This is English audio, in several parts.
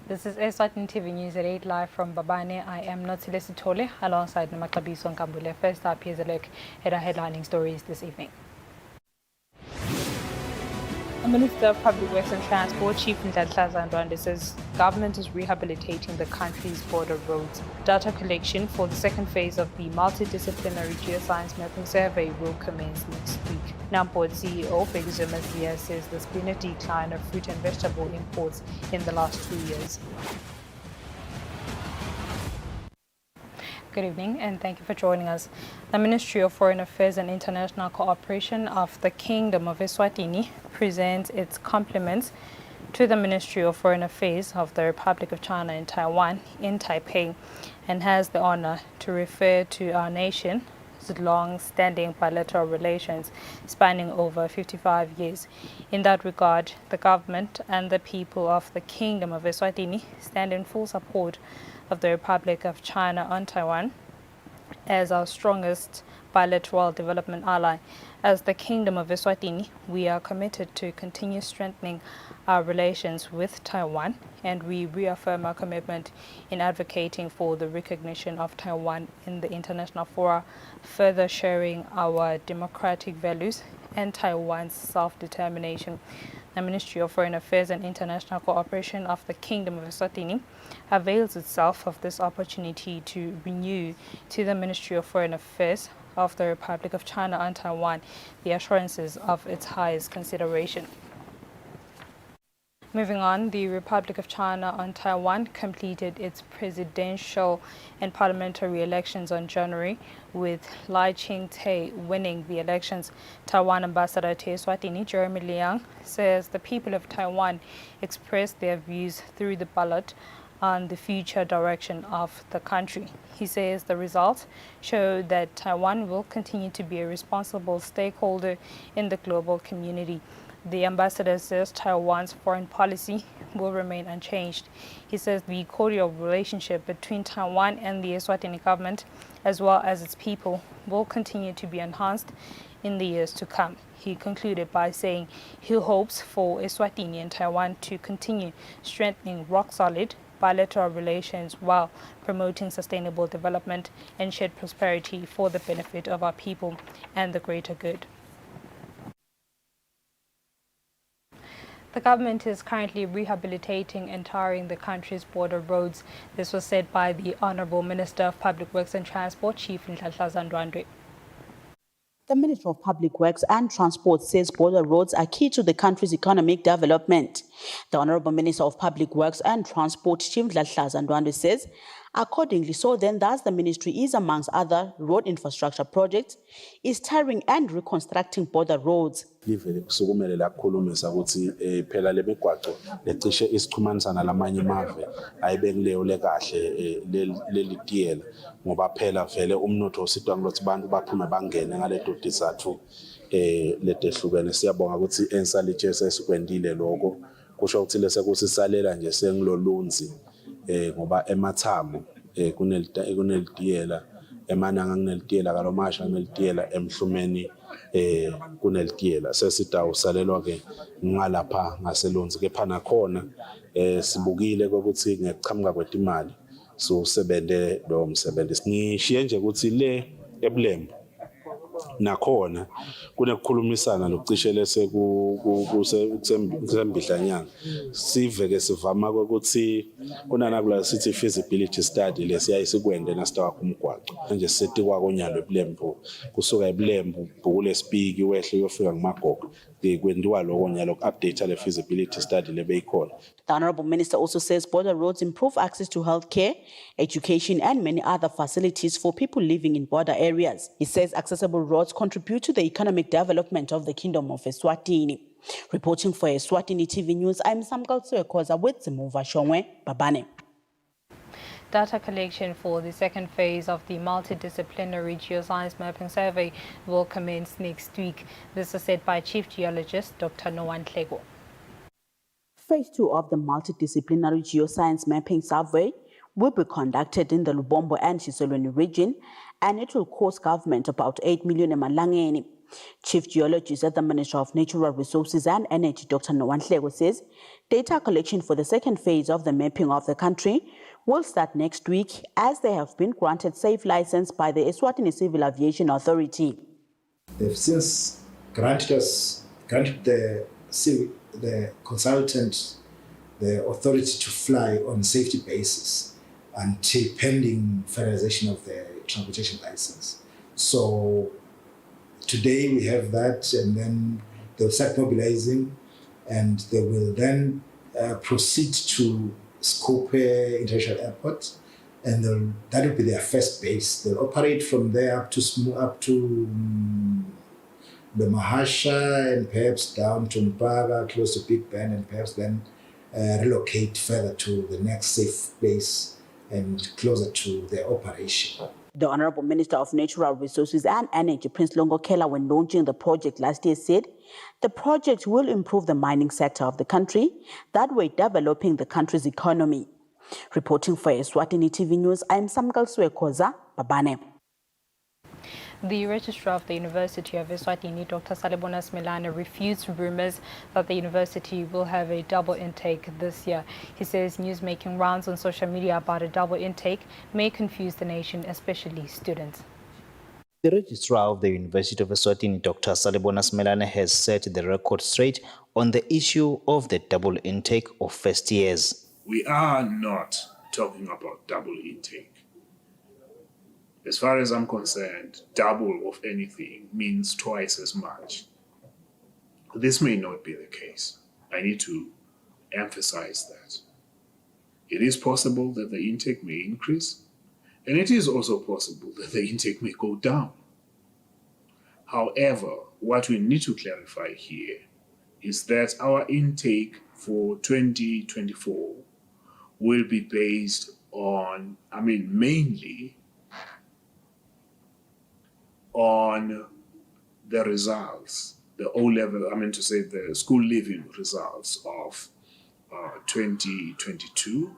This is Eswatini TV News at 8 live from Babane. I am Notsile Sitole alongside Namakabiso Nkambule. First up, here's a look at our headlining stories this evening. The Minister of Public Works and Transport, Chief Ndladla Ndwandwe, says government is rehabilitating the country's border roads. Data collection for the second phase of the multidisciplinary geoscience mapping survey will commence next week. Namport CEO Regent says there's been a decline of fruit and vegetable imports in the last 2 years. Good evening and thank you for joining us. The Ministry of Foreign Affairs and International Cooperation of the Kingdom of Eswatini presents its compliments to the Ministry of Foreign Affairs of the Republic of China in Taiwan in Taipei and has the honor to refer to our nation's long-standing bilateral relations spanning over 55 years. In that regard, the government and the people of the Kingdom of Eswatini stand in full support of the Republic of China on Taiwan as our strongest bilateral development ally. As the Kingdom of Eswatini, we are committed to continue strengthening our relations with Taiwan, and we reaffirm our commitment in advocating for the recognition of Taiwan in the international fora, further sharing our democratic values and Taiwan's self-determination. The Ministry of Foreign Affairs and International Cooperation of the Kingdom of Eswatini avails itself of this opportunity to renew to the Ministry of Foreign Affairs of the Republic of China on Taiwan the assurances of its highest consideration. Moving on, the Republic of China on Taiwan completed its presidential and parliamentary elections on January, with Lai Ching-te winning the elections. Taiwan Ambassador to Eswatini, Jeremy Liang, says the people of Taiwan expressed their views through the ballot on the future direction of the country. He says the results show that Taiwan will continue to be a responsible stakeholder in the global community. The ambassador says Taiwan's foreign policy will remain unchanged. He says the cordial relationship between Taiwan and the Eswatini government, as well as its people, will continue to be enhanced in the years to come. He concluded by saying he hopes for Eswatini and Taiwan to continue strengthening rock-solid bilateral relations while promoting sustainable development and shared prosperity for the benefit of our people and the greater good. The government is currently rehabilitating and tarring the country's border roads. This was said by the Honourable Minister of Public Works and Transport, Chief Ndladla Ndwandwe. The Minister of Public Works and Transport says border roads are key to the country's economic development. The Honourable Minister of Public Works and Transport, Chief Ndladla Ndwandwe, says accordingly, so then thus the ministry is, amongst other road infrastructure projects, is tarring and reconstructing border roads. Kusukumele lakhulumisa ukuthi phela lemigwaqo lecishe isixhumanisana lamanye amave ayibekuleyo kahle leli tiyela ngoba phela vele umnotho ositwa ngokuthi abantu baphume bangene ngaleto disathu letehlukene. Siyabonga ukuthi ensalitshe sesikwendile lokho kusho ukuthi lesekusisalela nje sengilolunzi ngoba emathamo kunelitiyela emananga kunelitiyela kalomasha kunelitiyela emhlumeni kunelitiyela sesitawusalelwa ke ngalapha ngaselonzi kepha nakhona sibukile ukuthi ngekuchamuka kwetimali so sebende lo msebenzi singishiye nje ukuthi le ebulembu nakhona kunekukhulumisana lokucishe lese kusembidlanyanga sive ke sivama ukuthi kunanakula sithi feasibility study lesiyayisikwende nasitawakho umgwaqo nje setikwa konyalo ebulembu kusuka ebulembu bhukule speak wehle uyofika ngumagogo kwendiwa lokho nyalo update le feasibility study lebeyikhona. The Honourable Minister also says border roads improve access to healthcare, education and many other facilities for people living in border areas. He says accessible roads contribute to the economic development of the Kingdom of Eswatini. Reporting for Eswatini TV News, I'm Samkaltsoe Koza with Zimuva Shongwe, Babane. Data collection for the second phase of the multidisciplinary geoscience mapping survey will commence next week. This was said by Chief Geologist Dr. Noan Tlego. Phase 2 of the multidisciplinary geoscience mapping survey will be conducted in the Lubombo and Shiselweni region, and it will cost government about 8 million emalangeni. Chief Geologist at the Ministry of Natural Resources and Energy, Dr. Nwanhleko, says data collection for the second phase of the mapping of the country will start next week as they have been granted safe license by the Eswatini Civil Aviation Authority. They've since granted the consultant the authority to fly on safety basis until pending finalization of the transportation license. So today we have that, and then they'll start mobilizing, and they will then proceed to Skopje International Airport, and that will be their first base. They'll operate from there up to the Mahasha, and perhaps down to Mpaga, close to Big Ben, and perhaps then relocate further to the next safe base and closer to their operation. The Honorable Minister of Natural Resources and Energy, Prince Longokela, when launching the project last year, said the project will improve the mining sector of the country, that way developing the country's economy. Reporting for Eswatini TV News, I am Samgal Suekoza, Babane. The Registrar of the University of Eswatini, Dr. Salebona Smelane, refutes rumors that the university will have a double intake this year. He says news making rounds on social media about a double intake may confuse the nation, especially students. The Registrar of the University of Eswatini, Dr. Salebona Smelane, has set the record straight on the issue of the double intake of first years. We are not talking about double intake. As far as I'm concerned, double of anything means twice as much. This may not be the case. I need to emphasize that. It is possible that the intake may increase, and it is also possible that the intake may go down. However, what we need to clarify here is that our intake for 2024 will be based on, mainly on the results, the O-level, the school leaving results of 2022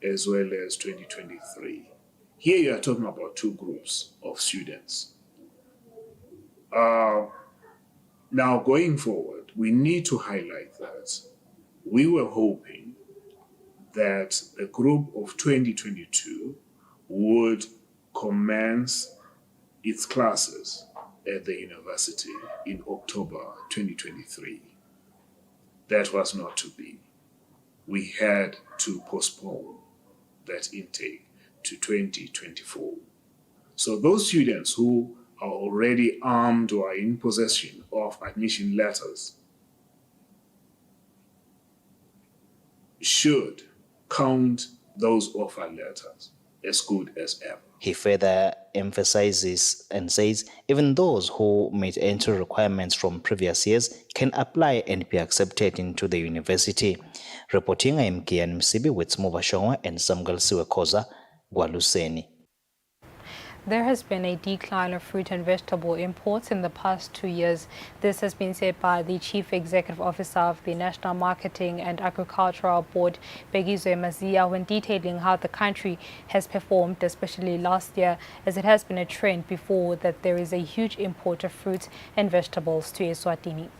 as well as 2023. Here you are talking about two groups of students. Now going forward, we need to highlight that we were hoping that the group of 2022 would commence its classes at the university in October 2023. That was not to be. We had to postpone that intake to 2024. So those students who are already armed or are in possession of admission letters should count those offer letters as good as ever. He further emphasizes and says even those who meet entry requirements from previous years can apply and be accepted into the university. Reporting, I am Kian Msibi with Smova Shongwa and Samgal Siwekoza, Gwaluseni. There has been a decline of fruit and vegetable imports in the past 2 years. This has been said by the Chief Executive Officer of the National Marketing and Agricultural Board, Begizwe Mazia, when detailing how the country has performed, especially last year, as it has been a trend before that there is a huge import of fruits and vegetables to Eswatini.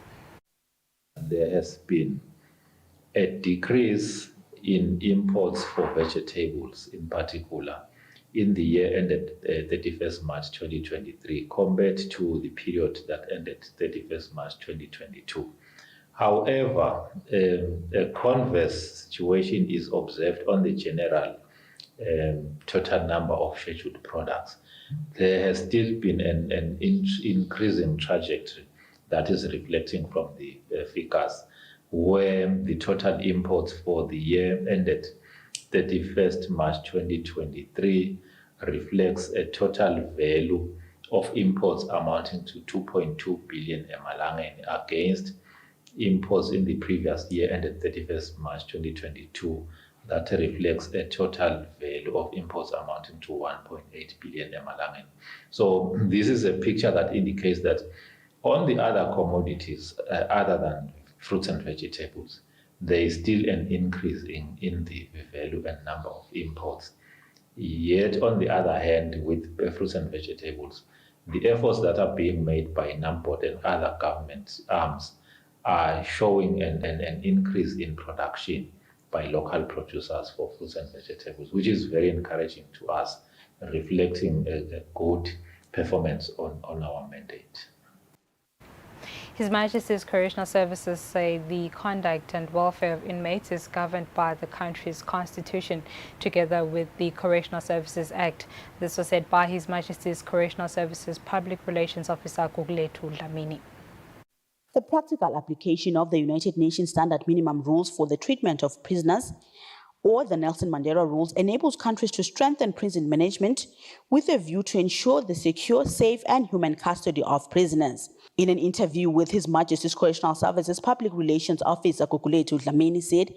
There has been a decrease in imports for vegetables in particular in the year ended 31st March 2023 compared to the period that ended 31st March 2022. However, a converse situation is observed on the general total number of scheduled products. There has still been an increasing trajectory that is reflecting from the figures, where the total imports for the year ended 31st March 2023 reflects a total value of imports amounting to 2.2 billion emalangeni against imports in the previous year ended 31st March 2022 that reflects a total value of imports amounting to 1.8 billion emalangeni. So this is a picture that indicates that on the other commodities other than fruits and vegetables, there is still an increase in the value and number of imports. Yet, on the other hand, with fruits and vegetables, The efforts that are being made by NAMPOD and other government arms are showing an increase in production by local producers for fruits and vegetables, which is very encouraging to us, reflecting a good performance on our mandate. His Majesty's Correctional Services say the conduct and welfare of inmates is governed by the country's constitution, together with the Correctional Services Act. This was said by His Majesty's Correctional Services Public Relations Officer Bulletin. The practical application of the United Nations Standard Minimum Rules for the treatment of prisoners, or the Nelson Mandela Rules, enables countries to strengthen prison management with a view to ensure the secure, safe and human custody of prisoners. In an interview with His Majesty's Correctional Services Public Relations Officer Gugulethu Dlamini said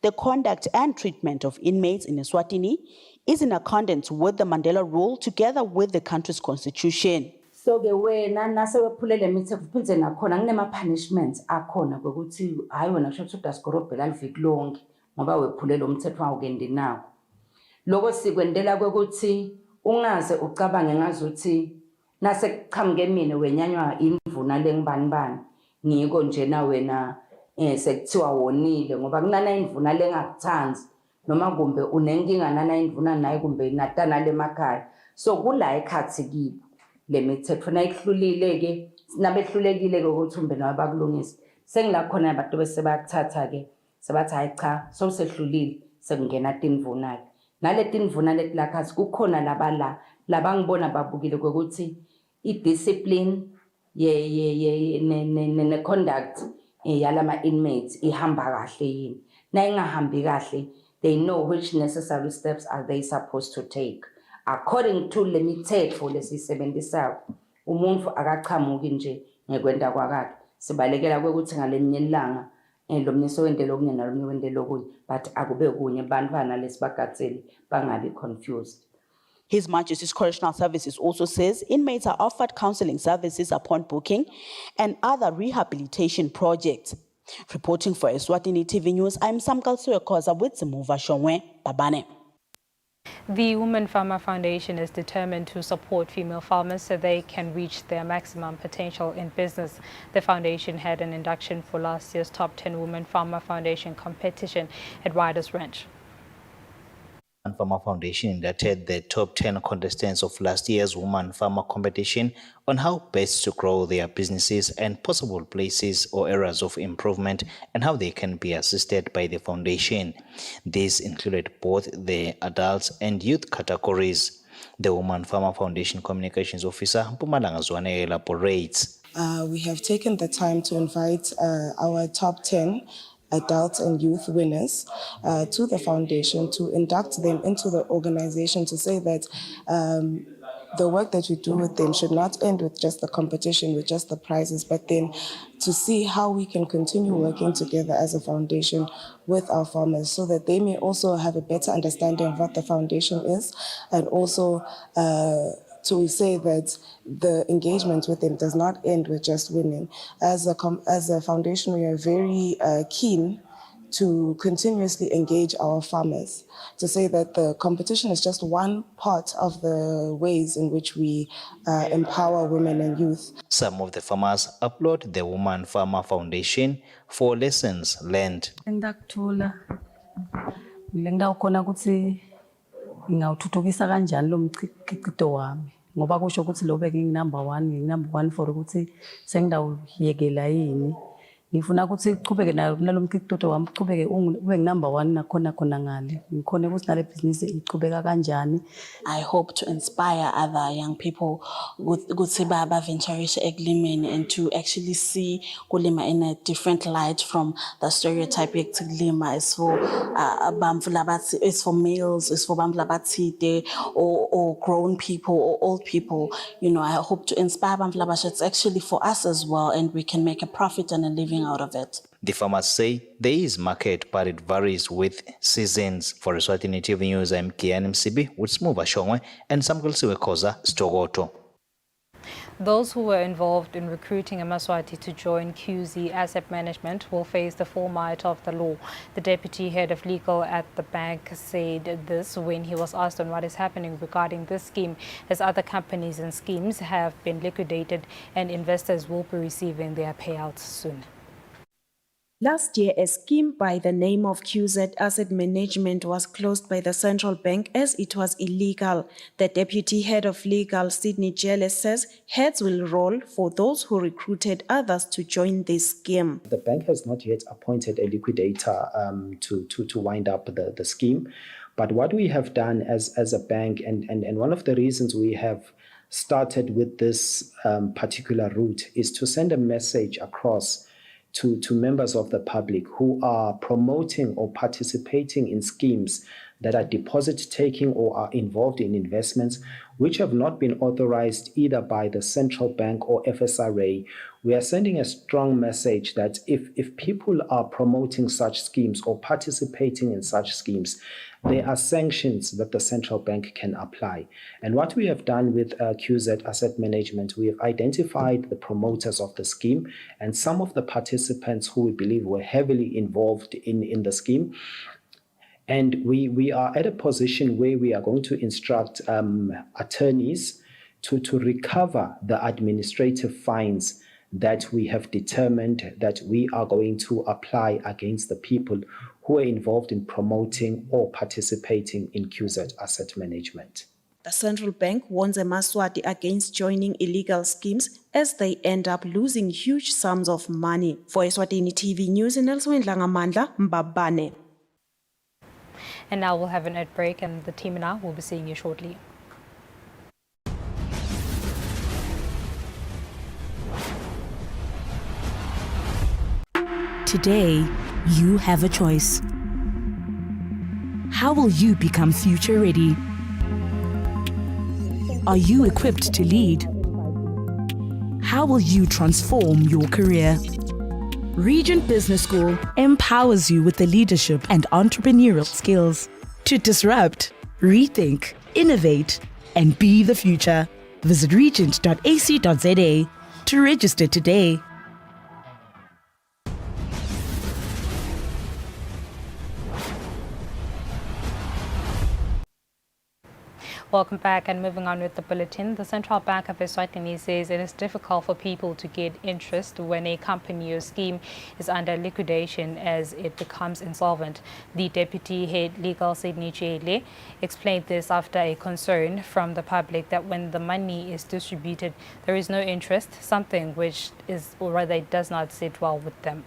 the conduct and treatment of inmates in Eswatini is in accordance with the Mandela Rule together with the country's constitution. So ke wena nasewephulele imithetho phindze nakhona kunema punishments akhona ukuthi hayi wena kusho ukuthi udasigorobhela liviki lonke ngoba wephulele umthetho awukendi nawo. Lokho sikwendela ukuthi ungaze ucabange ngazuthi nase kuchamuke mina wenyanywa imvuna lengibani ngiko nje na wena sekuthiwa wonile ngoba kunana imvuna lengakuthandi noma kumbe unenkinga nana imvuna naye kumbe natana lemakhaya. So kula ekhathi kibo lemithetho nayihlulile ke nabehlulekile ke ukuthi umbe nawe bakulungisa sengila khona abantu bese bayakuthatha ke sebathi hayi cha sosehlulile sekungena tinvuna ke nale tinvuna letilakhathi kukhona labangibona babukile ukuthi i-discipline ne conduct yalama inmates ihamba kahle yini na ingahambi kahle they know which necessary steps are they supposed to take according to lemithetho lesisebenzisa umuntu akachamuki nje ngekwenda kwakhe sibalekela ukuthi ngalelinye ilanga lomnye wendelo kunye nalomnye wendelo kunye but akube kunye bantwana lesibagatseli bangabi confused. His Majesty's Correctional Services also says inmates are offered counseling services upon booking and other rehabilitation projects. Reporting for Eswatini TV News, I'm Samkal Suekoza with Zimuva Shongwe Babane. The Women Farmer Foundation is determined to support female farmers so they can reach their maximum potential in business. The foundation had an induction for last year's Top 10 Women Farmer Foundation competition at Riders Ranch. Women Farmer Foundation inducted the top 10 contestants of last year's Women Farmer competition on how best to grow their businesses and possible places or areas of improvement and how they can be assisted by the foundation. These included both the adults and youth categories. The Women Farmer Foundation Communications Officer, Mpumalanga Zwane, elaborates. We have taken the time to invite our top 10 adults and youth winners to the foundation to induct them into the organization to say that the work that we do with them should not end with just the competition, with just the prizes, but then to see how we can continue working together as a foundation with our farmers so that they may also have a better understanding of what the foundation is and also to say that the engagement with them does not end with just winning. As a foundation, we are very keen to continuously engage our farmers, to say that the competition is just one part of the ways in which we empower women and youth. Some of the farmers applaud the Women Farmer Foundation for lessons learned. Ngawuthuthukisa kanjani lo mcikido wami ngoba kusho ukuthi lo beke number 1 for ukuthi sengidawuyekela yini ngifuna ukuthi iqhubeke nalo mcikido wami uqhubeke ube number 1 nakhona khona ngale ngikhona ukuthi nale business iqhubeka kanjani. I hope to inspire other young people ukuthi baba venturise ekulimeni and to actually see kulima in a different light from the stereotype yokuthi kulima is for abantu labathi, is for males, is for abantu labathide or grown people or old people. You know, I hope to inspire abantu labasha. It's actually for us as well and we can make a profit and a living out of it. The farmers say there is market, but it varies with seasons. For Eswatini TV News, I'm Kian Msibi with Smuva Shongwe and Samkul Siwekoza, Stogoto. Those who were involved in recruiting Eswatini to join QZ Asset Management will face the full might of the law. The deputy head of legal at the bank said this when he was asked on what is happening regarding this scheme, as other companies and schemes have been liquidated and investors will be receiving their payouts soon. Last year, a scheme by the name of QZ Asset Management was closed by the central bank as it was illegal. The deputy head of legal, Sydney Jelle, says heads will roll for those who recruited others to join this scheme. The bank has not yet appointed a liquidator to wind up the scheme. But what we have done as a bank, and one of the reasons we have started with this particular route is to send a message across to members of the public who are promoting or participating in schemes that are deposit-taking or are involved in investments which have not been authorized either by the central bank or FSRA. We are sending a strong message that if people are promoting such schemes or participating in such schemes, there are sanctions that the central bank can apply. And what we have done with QZ Asset Management, we have identified the promoters of the scheme and some of the participants who we believe were heavily involved in the scheme. And we are at a position where we are going to instruct attorneys to recover the administrative fines that we have determined that we are going to apply against the people who are involved in promoting or participating in QZ Asset Management. The central bank warns Eswatini against joining illegal schemes as they end up losing huge sums of money. For Eswatini TV News, Nelson Langamandla, Mbabane. And now we'll have an ad break, and the team and I will be seeing you shortly. Today, you have a choice. How will you become future ready? Are you equipped to lead? How will you transform your career? Regent Business School empowers you with the leadership and entrepreneurial skills to disrupt, rethink, innovate, and be the future. Visit regent.ac.za to register today. Welcome back, and moving on with the bulletin. The Central Bank of Eswatini says it is difficult for people to get interest when a company or scheme is under liquidation as it becomes insolvent. The deputy head legal, Sydney Jelle, explained this after a concern from the public that when the money is distributed, there is no interest, something which is, or rather, it does not sit well with them.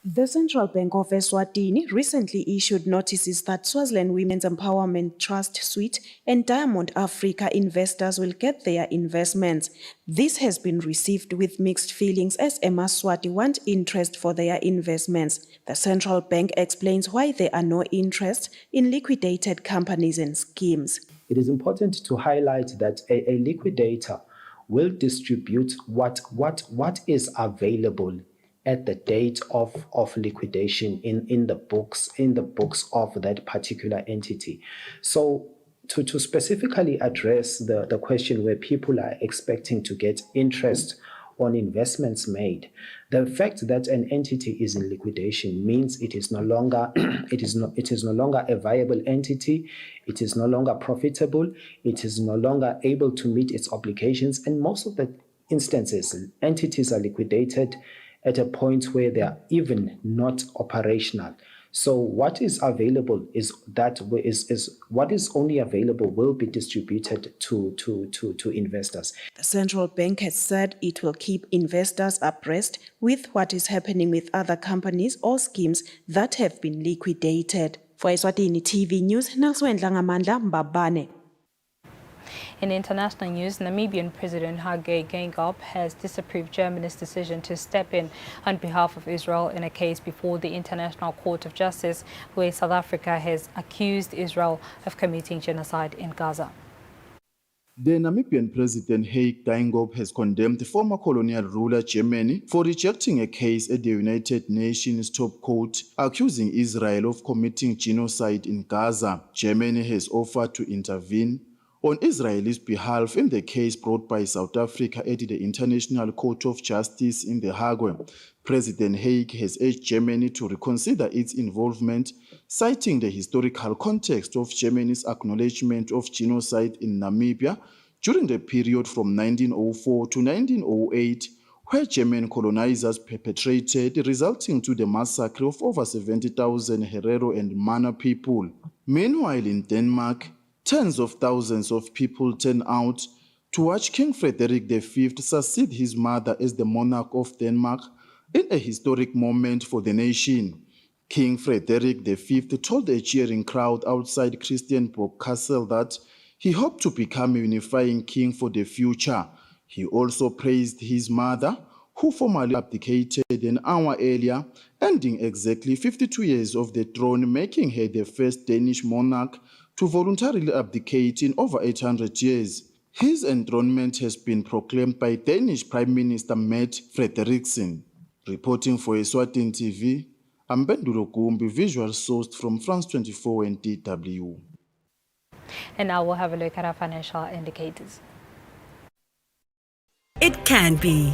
The Central Bank of Eswatini recently issued notices that Swaziland Women's Empowerment Trust Suite and Diamond Africa investors will get their investments. This has been received with mixed feelings as Eswatini want interest for their investments. The Central Bank explains why there are no interest in liquidated companies and schemes. It is important to highlight that a liquidator will distribute what is available at the date of liquidation in the books of that particular entity. So to specifically address the question where people are expecting to get interest on investments made, the fact that an entity is in liquidation means it is no longer a viable entity, it is no longer profitable, it is no longer able to meet its obligations, and most of the instances entities are liquidated at a point where they are even not operational. So what is available is what is only available will be distributed to investors. The central bank has said it will keep investors abreast with what is happening with other companies or schemes that have been liquidated. For Eswatini TV News, Nelson Langamandla, Mbabane. In international news, Namibian President Hage Geingob has disapproved Germany's decision to step in on behalf of Israel in a case before the International Court of Justice, where South Africa has accused Israel of committing genocide in Gaza. The Namibian President Hage Geingob has condemned the former colonial ruler Germany for rejecting a case at the United Nations top court accusing Israel of committing genocide in Gaza. Germany has offered to intervene on Israel's behalf in the case brought by South Africa at the International Court of Justice in The Hague. President Haig has urged Germany to reconsider its involvement, citing the historical context of Germany's acknowledgement of genocide in Namibia during the period from 1904 to 1908, where German colonizers perpetrated, resulting to the massacre of over 70,000 Herero and Mana people. Meanwhile, in Denmark, tens of thousands of people turn out to watch King Frederick V succeed his mother as the monarch of Denmark in a historic moment for the nation. King Frederick V told a cheering crowd outside Christiansborg Castle that he hoped to become a unifying king for the future. He also praised his mother, who formally abdicated an hour earlier, ending exactly 52 years of the throne, making her the first Danish monarch to voluntarily abdicate in over 800 years. His enthronement has been proclaimed by Danish Prime Minister Mette Frederiksen. Reporting for Eswatini TV, I'm Bendulo Gumbi, visual sourced from France 24 and DW. And now we'll have a look at our financial indicators. It can be.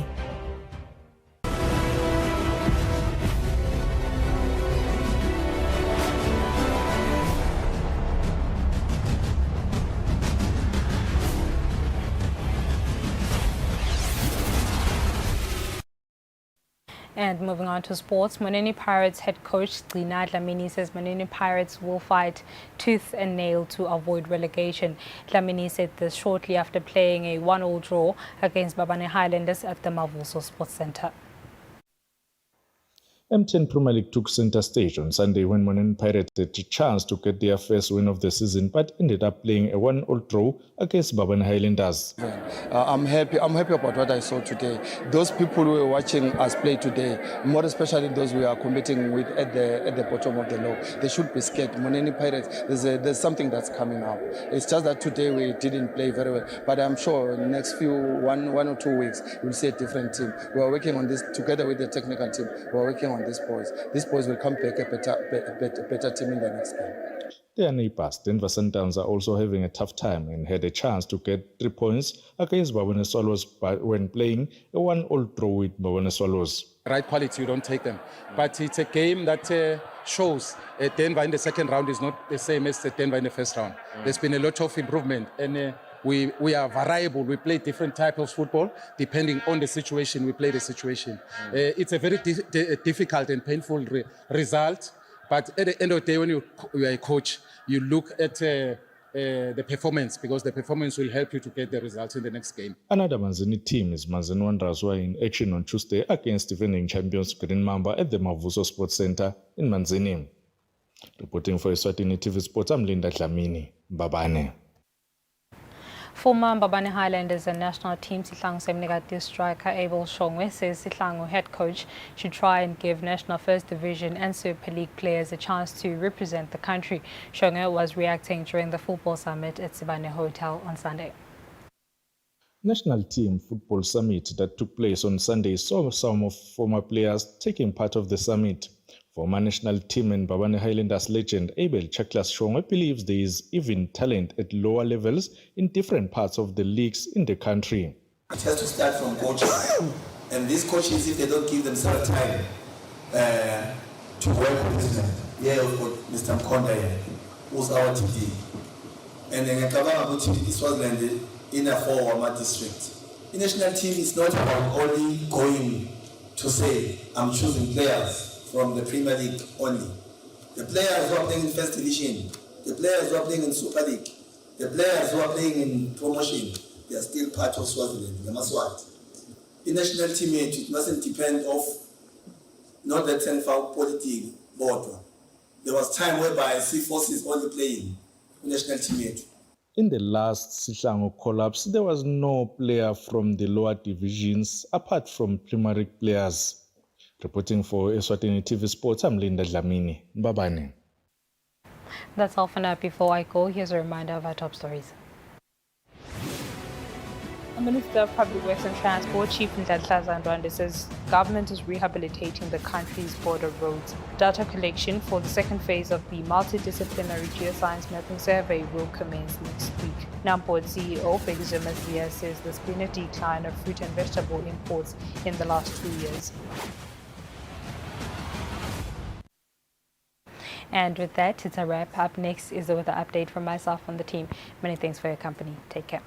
And moving on to sports, Manini Pirates head coach Gcina Dlamini says Manini Pirates will fight tooth and nail to avoid relegation. Dlamini said this shortly after playing a 1-1 draw against Babane Highlanders at the Mavuso Sports Centre. MTN Premier League took centre stage on Sunday when Manini Pirates had a chance to get their first win of the season, but ended up playing a 1-1 draw against Babane Highlanders. I'm happy about what I saw today. Those people who were watching us play today, more especially those we are competing with at the bottom of the log, they should be scared. Manini Pirates, there's something that's coming up. It's just that today we didn't play very well, but I'm sure in the next one or 2 weeks we'll see a different team. We are working on this together with the technical team. We are working on these boys. These boys will come back a better team in the next game. Their neighbours, Denver Sundowns, are also having a tough time and had a chance to get 3 points against Babane Swallows when playing a 1-1 draw with Babane Swallows. Right quality, you don't take them. But it's a game that shows Denver in the second round is not the same as Denver in the first round. There's been a lot of improvement, and we are variable. We play different types of football depending on the situation. We play the situation. It's a very difficult and painful result. But at the end of the day, when you are a coach, you look at the performance, because the performance will help you to get the results in the next game. Another Manzini team is Manzini Wanderers, who are in action on Tuesday against defending champions Green Mamba at the Mavuso Sports Centre in Manzini. Reporting for Eswatini TV Sports, I'm Linda Dlamini. Babane. Former Babane Highlanders and national team Sihlangu Semnegati striker Abel Shongwe says Sihlangu head coach should try and give National First Division and Super League players a chance to represent the country. Shongwe was reacting during the football summit at Sibane Hotel on Sunday. National Team Football Summit that took place on Sunday saw some of former players taking part of the summit. Former national team and Babane Highlanders legend Abel Chaklas Shongwe believes there is even talent at lower levels in different parts of the leagues in the country. It has to start from coaches. And these coaches, if they don't give themselves time to work with them, yeah, we've got Mr. Mkonda here, who's our TD. And then this was in a former district. The national team is not about only going to say, I'm choosing players from the Premier League only. The players who are playing in First Division, the players who are playing in Super League, the players who are playing in promotion, they are still part of Swaziland, the Maswat. The national team, it mustn't depend of not the 10-foul politics board. There was time whereby C-Forces only playing national team. In the last Sihlangu collapse, there was no player from the lower divisions apart from Premier League players. Reporting for Eswatini TV Sports, I'm Linda Dlamini. Babane. That's all for now. Before I go, here's a reminder of our top stories. The Minister of Public Works and Transport, Chief Ndlahlaza Ndwandwe, says government is rehabilitating the country's border roads. Data collection for the second phase of the multidisciplinary geoscience mapping survey will commence next week. Namport CEO Begzuma says there's been a decline of fruit and vegetable imports in the last 2 years. And with that, it's a wrap. Up next is the weather update from myself and the team. Many thanks for your company. Take care.